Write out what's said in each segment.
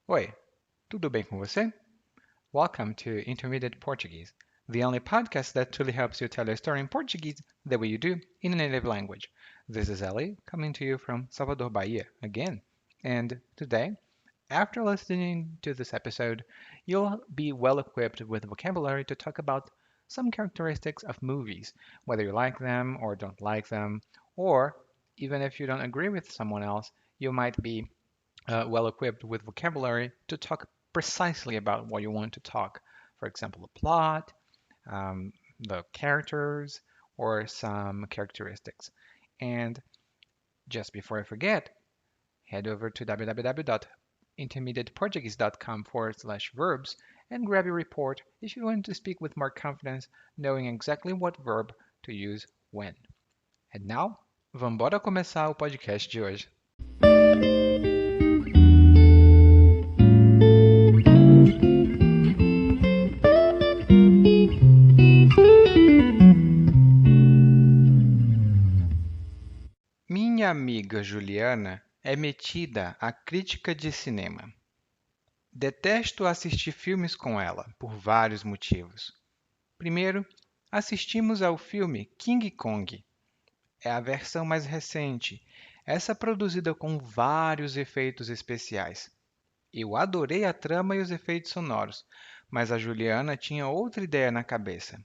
Oi, tudo bem com você? Welcome to Intermediate Portuguese, the only podcast that truly helps you tell your story in Portuguese the way you do in a native language. This is Ellie coming to you from Salvador, Bahia again. And today, after listening to this episode, you'll be well equipped with vocabulary to talk about some characteristics of movies, whether you like them or don't like them, or even if you don't agree with someone else, you might be well equipped with vocabulary to talk precisely about what you want to talk. For example, the plot, um, the characters, or some characteristics. And just before I forget, head over to www.intermediateportuguese.com/verbs and grab your report if you want to speak with more confidence, knowing exactly what verb to use when. And now, vamos começar o podcast de hoje. Minha amiga Juliana é metida à crítica de cinema. Detesto assistir filmes com ela, por vários motivos. Primeiro, assistimos ao filme King Kong. É a versão mais recente, essa produzida com vários efeitos especiais. Eu adorei a trama e os efeitos sonoros, mas a Juliana tinha outra ideia na cabeça.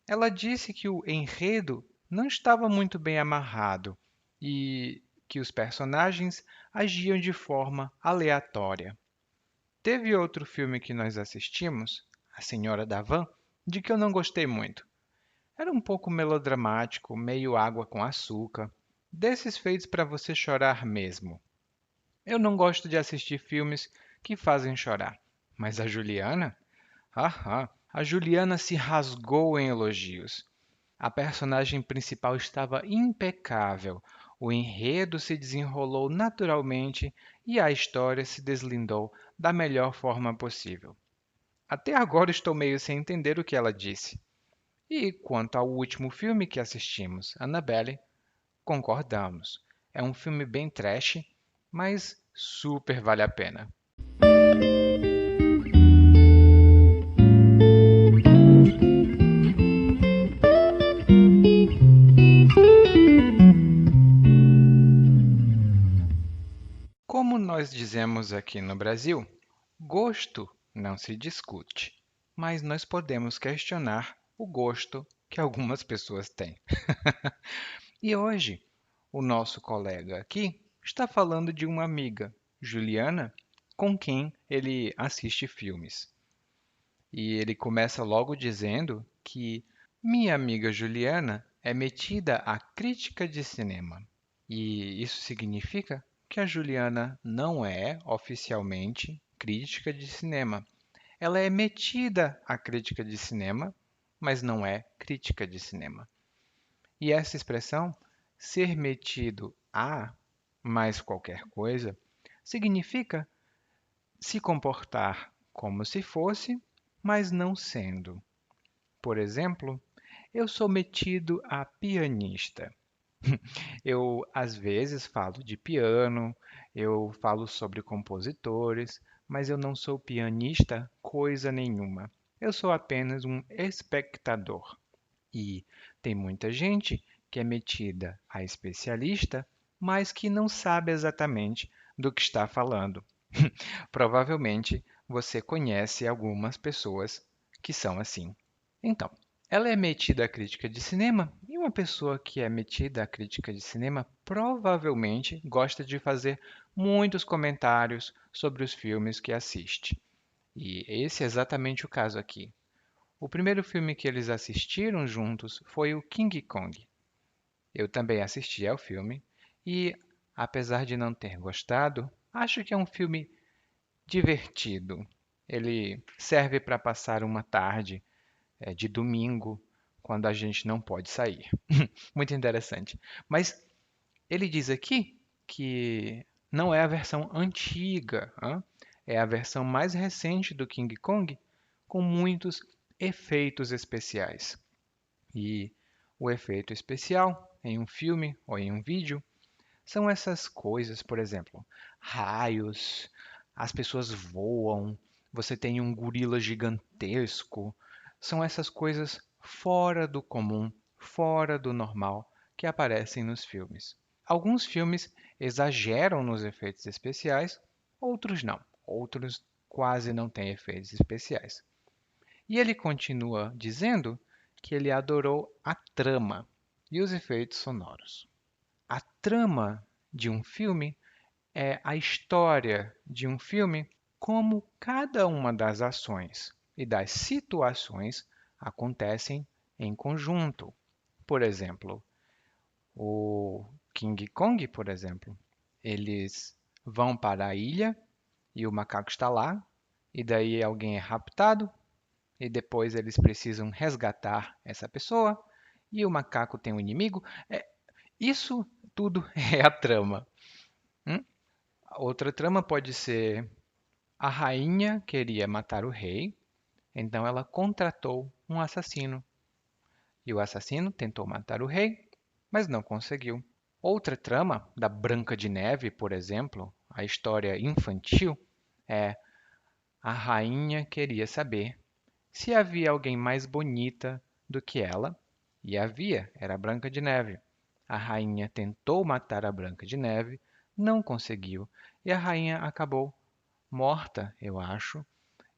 Ela disse que o enredo não estava muito bem amarrado e que os personagens agiam de forma aleatória. Teve outro filme que nós assistimos, A Senhora da Van, de que eu não gostei muito. Era um pouco melodramático, meio água com açúcar, desses feitos para você chorar mesmo. Eu não gosto de assistir filmes que fazem chorar, mas a Juliana? A Juliana se rasgou em elogios. A personagem principal estava impecável, o enredo se desenrolou naturalmente e a história se deslindou da melhor forma possível. Até agora estou meio sem entender o que ela disse. E quanto ao último filme que assistimos, Annabelle, concordamos. É um filme bem trash, mas super vale a pena. Como nós dizemos aqui no Brasil, gosto não se discute, mas nós podemos questionar o gosto que algumas pessoas têm. E hoje, o nosso colega aqui está falando de uma amiga, Juliana, com quem ele assiste filmes. E ele começa logo dizendo que minha amiga Juliana é metida à crítica de cinema. E isso significa que a Juliana não é oficialmente crítica de cinema. Ela é metida à crítica de cinema, mas não é crítica de cinema. E essa expressão, ser metido a mais qualquer coisa, significa se comportar como se fosse, mas não sendo. Por exemplo, eu sou metido a pianista. Eu, às vezes, falo de piano, eu falo sobre compositores, mas eu não sou pianista coisa nenhuma. Eu sou apenas um espectador. E tem muita gente que é metida a especialista, mas que não sabe exatamente do que está falando. Provavelmente você conhece algumas pessoas que são assim. Então, ela é metida à crítica de cinema e uma pessoa que é metida à crítica de cinema provavelmente gosta de fazer muitos comentários sobre os filmes que assiste. E esse é exatamente o caso aqui. O primeiro filme que eles assistiram juntos foi o King Kong. Eu também assisti ao filme e, apesar de não ter gostado, acho que é um filme divertido. Ele serve para passar uma tarde de domingo, quando a gente não pode sair. Muito interessante. Mas ele diz aqui que não é a versão antiga, é a versão mais recente do King Kong, com muitos efeitos especiais. E o efeito especial em um filme ou em um vídeo são essas coisas, por exemplo, raios, as pessoas voam, você tem um gorila gigantesco. São essas coisas fora do comum, fora do normal que aparecem nos filmes. Alguns filmes exageram nos efeitos especiais, outros não. Outros quase não têm efeitos especiais. E ele continua dizendo que ele adorou a trama e os efeitos sonoros. A trama de um filme é a história de um filme, como cada uma das ações e das situações acontecem em conjunto. Por exemplo, o King Kong, por exemplo, eles vão para a ilha e o macaco está lá, e daí alguém é raptado, e depois eles precisam resgatar essa pessoa, e o macaco tem um inimigo. Isso tudo é a trama. Hum? Outra trama pode ser a rainha queria matar o rei, então ela contratou um assassino. E o assassino tentou matar o rei, mas não conseguiu. Outra trama, da Branca de Neve, por exemplo, a história infantil, é a rainha queria saber se havia alguém mais bonita do que ela, e havia, era a Branca de Neve. A rainha tentou matar a Branca de Neve, não conseguiu, e a rainha acabou morta, eu acho,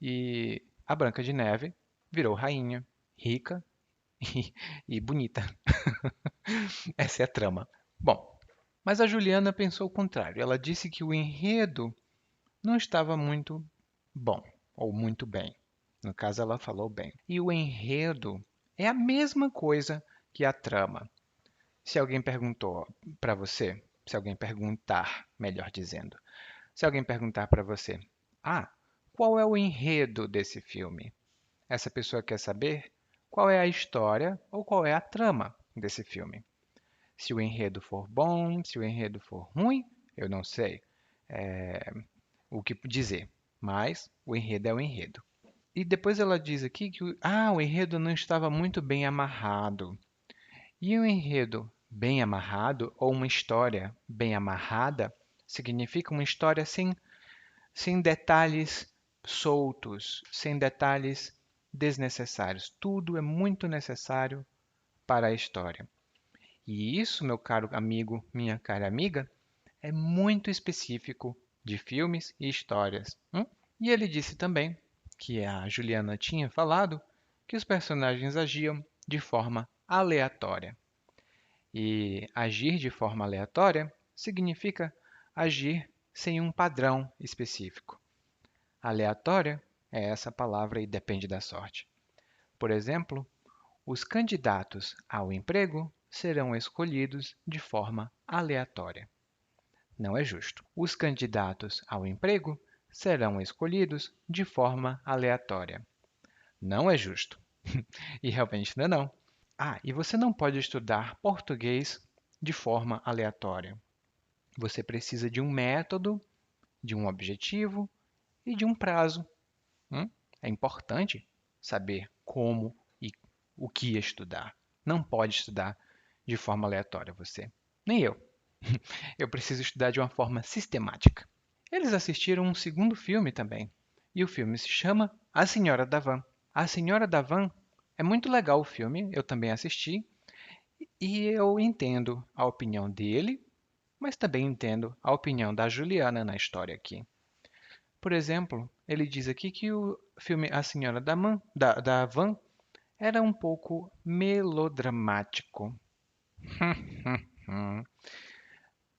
e a Branca de Neve virou rainha, rica e bonita. Essa é a trama. Bom, mas a Juliana pensou o contrário. Ela disse que o enredo não estava muito bom, ou muito bem. No caso, ela falou bem. E o enredo é a mesma coisa que a trama. Se alguém perguntou para você, se alguém perguntar, melhor dizendo, se alguém perguntar para você, ah, qual é o enredo desse filme? Essa pessoa quer saber qual é a história ou qual é a trama desse filme. Se o enredo for bom, se o enredo for ruim, eu não sei o que dizer, mas o enredo é o enredo. E depois ela diz aqui que o enredo não estava muito bem amarrado. E um enredo bem amarrado, ou uma história bem amarrada, significa uma história sem detalhes soltos, sem detalhes desnecessários. Tudo é muito necessário para a história. E isso, meu caro amigo, minha cara amiga, é muito específico de filmes e histórias. E ele disse também que a Juliana tinha falado que os personagens agiam de forma aleatória. E agir de forma aleatória significa agir sem um padrão específico. Aleatória é essa palavra e depende da sorte. Por exemplo, os candidatos ao emprego serão escolhidos de forma aleatória. Não é justo. Os candidatos ao emprego serão escolhidos de forma aleatória. Não é justo. E realmente não é não. E você não pode estudar português de forma aleatória. Você precisa de um método, de um objetivo e de um prazo. É importante saber como e o que estudar. Não pode estudar de forma aleatória você. Nem eu. Eu preciso estudar de uma forma sistemática. Eles assistiram um segundo filme também. E o filme se chama A Senhora da Van. A Senhora da Van é muito legal o filme, eu também assisti. E eu entendo a opinião dele, mas também entendo a opinião da Juliana na história aqui. Por exemplo, ele diz aqui que o filme A Senhora da Van era um pouco melodramático.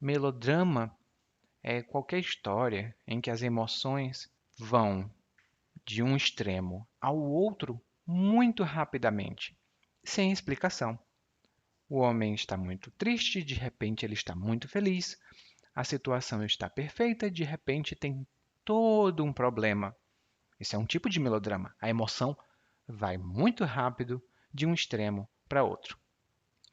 Melodrama é qualquer história em que as emoções vão de um extremo ao outro muito rapidamente, sem explicação. O homem está muito triste, de repente ele está muito feliz. A situação está perfeita, de repente tem todo um problema. Isso é um tipo de melodrama. A emoção vai muito rápido de um extremo para outro.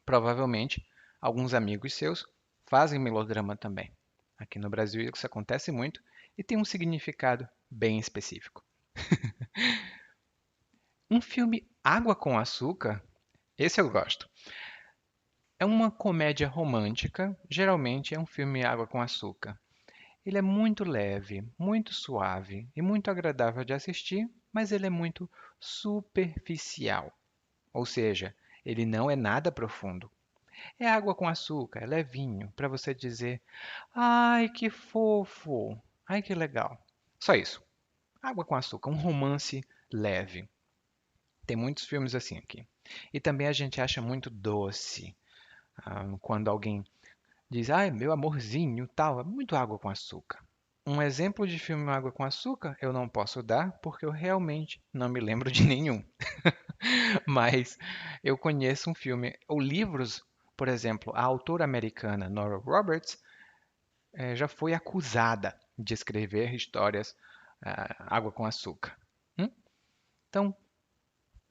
Provavelmente, alguns amigos seus fazem melodrama também. Aqui no Brasil isso acontece muito e tem um significado bem específico. Um filme Água com Açúcar, esse eu gosto. É uma comédia romântica, geralmente é um filme Água com Açúcar. Ele é muito leve, muito suave e muito agradável de assistir, mas ele é muito superficial. Ou seja, ele não é nada profundo. É água com açúcar, é levinho, para você dizer: ai, que fofo, ai, que legal. Só isso. Água com açúcar, um romance leve. Tem muitos filmes assim aqui. E também a gente acha muito doce quando alguém diz: ai, meu amorzinho, tal, é muito água com açúcar. Um exemplo de filme água com açúcar eu não posso dar porque eu realmente não me lembro de nenhum. Mas eu conheço um filme, ou livros, por exemplo, a autora americana Nora Roberts já foi acusada de escrever histórias água com açúcar. Hum? Então,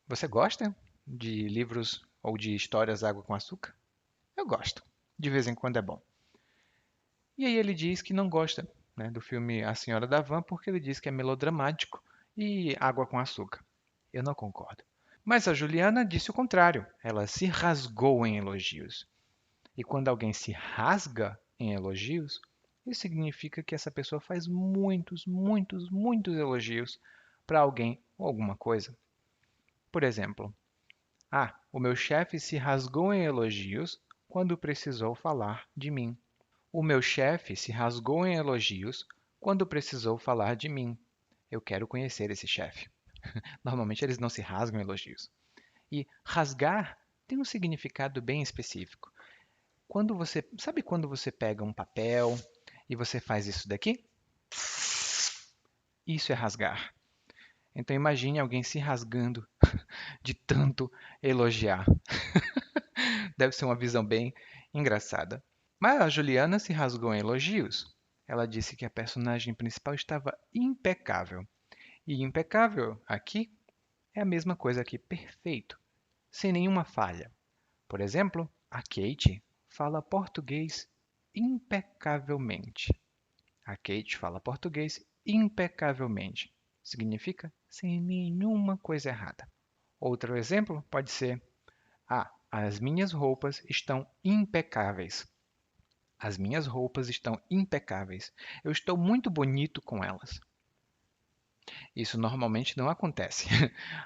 você gosta de livros ou de histórias água com açúcar? Eu gosto. De vez em quando é bom. E aí ele diz que não gosta, né, do filme A Senhora da Van porque ele diz que é melodramático e água com açúcar. Eu não concordo. Mas a Juliana disse o contrário. Ela se rasgou em elogios. E quando alguém se rasga em elogios, isso significa que essa pessoa faz muitos, muitos, muitos elogios para alguém ou alguma coisa. Por exemplo, o meu chefe se rasgou em elogios quando precisou falar de mim. O meu chefe se rasgou em elogios quando precisou falar de mim. Eu quero conhecer esse chefe. Normalmente eles não se rasgam em elogios. E rasgar tem um significado bem específico. Sabe quando você pega um papel e você faz isso daqui? Isso é rasgar. Então imagine alguém se rasgando de tanto elogiar. Deve ser uma visão bem engraçada. Mas a Juliana se rasgou em elogios. Ela disse que a personagem principal estava impecável. E impecável aqui é a mesma coisa que perfeito, sem nenhuma falha. Por exemplo, a Kate fala português impecavelmente. A Kate fala português impecavelmente. Significa sem nenhuma coisa errada. Outro exemplo pode ser: as minhas roupas estão impecáveis. As minhas roupas estão impecáveis. Eu estou muito bonito com elas. Isso normalmente não acontece.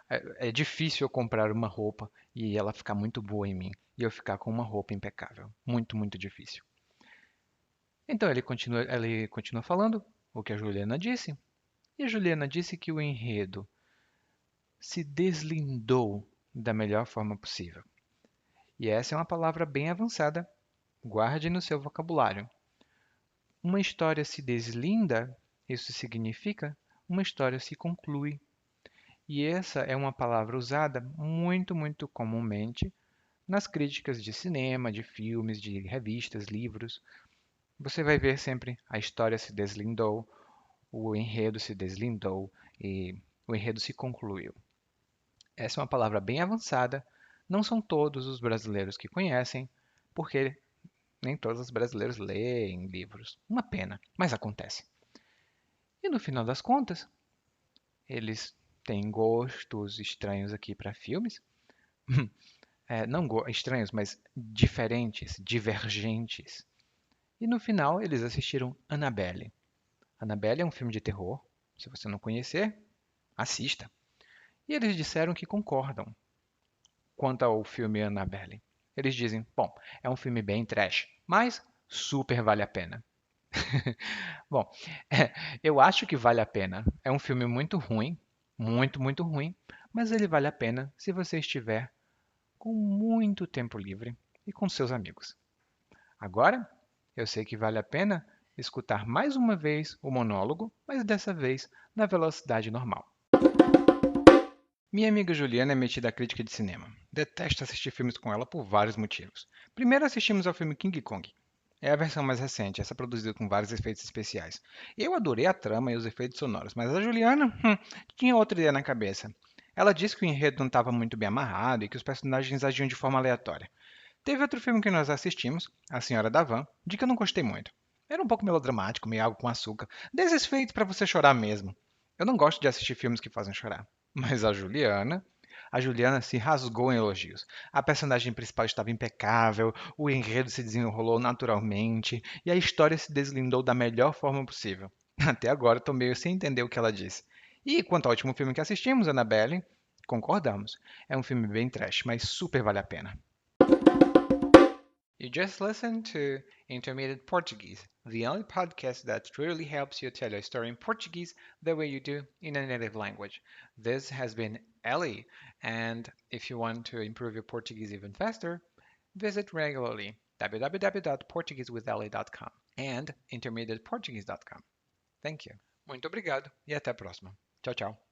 É difícil eu comprar uma roupa e ela ficar muito boa em mim e eu ficar com uma roupa impecável. Muito, muito difícil. Então ele continua falando o que a Juliana disse. E a Juliana disse que o enredo se deslindou da melhor forma possível. E essa é uma palavra bem avançada. Guarde no seu vocabulário. Uma história se deslinda, isso significa uma história se conclui. E essa é uma palavra usada muito, muito comumente nas críticas de cinema, de filmes, de revistas, livros. Você vai ver sempre a história se deslindou, o enredo se deslindou e o enredo se concluiu. Essa é uma palavra bem avançada, não são todos os brasileiros que conhecem, porque nem todos os brasileiros leem livros. Uma pena, mas acontece. E no final das contas, eles têm gostos estranhos aqui para filmes. Não estranhos, mas diferentes, divergentes. E no final, eles assistiram Annabelle. Annabelle é um filme de terror. Se você não conhecer, assista. E eles disseram que concordam quanto ao filme Annabelle. Eles dizem: bom, é um filme bem trash, mas super vale a pena. Bom, eu acho que vale a pena. É um filme muito ruim, muito, muito ruim, mas ele vale a pena se você estiver com muito tempo livre e com seus amigos. Agora, eu sei que vale a pena escutar mais uma vez o monólogo, mas dessa vez na velocidade normal. Minha amiga Juliana é metida à crítica de cinema. Detesto assistir filmes com ela por vários motivos. Primeiro assistimos ao filme King Kong. É a versão mais recente, essa produzida com vários efeitos especiais. Eu adorei a trama e os efeitos sonoros, mas a Juliana tinha outra ideia na cabeça. Ela disse que o enredo não estava muito bem amarrado e que os personagens agiam de forma aleatória. Teve outro filme que nós assistimos, A Senhora da Van, de que eu não gostei muito. Era um pouco melodramático, meio água com açúcar, desses feitos para você chorar mesmo. Eu não gosto de assistir filmes que fazem chorar. Mas a Juliana A Juliana se rasgou em elogios. A personagem principal estava impecável, o enredo se desenrolou naturalmente e a história se deslindou da melhor forma possível. Até agora estou meio sem entender o que ela disse. E quanto ao último filme que assistimos, Annabelle, concordamos. É um filme bem trash, mas super vale a pena. You just listened to Intermediate Portuguese, the only podcast that truly helps you tell a story in Portuguese the way you do in a native language. This has been Ellie, and if you want to improve your Portuguese even faster, visit regularly www.portuguesewithellie.com and intermediateportuguese.com. Thank you. Muito obrigado e até a próxima. Tchau, tchau.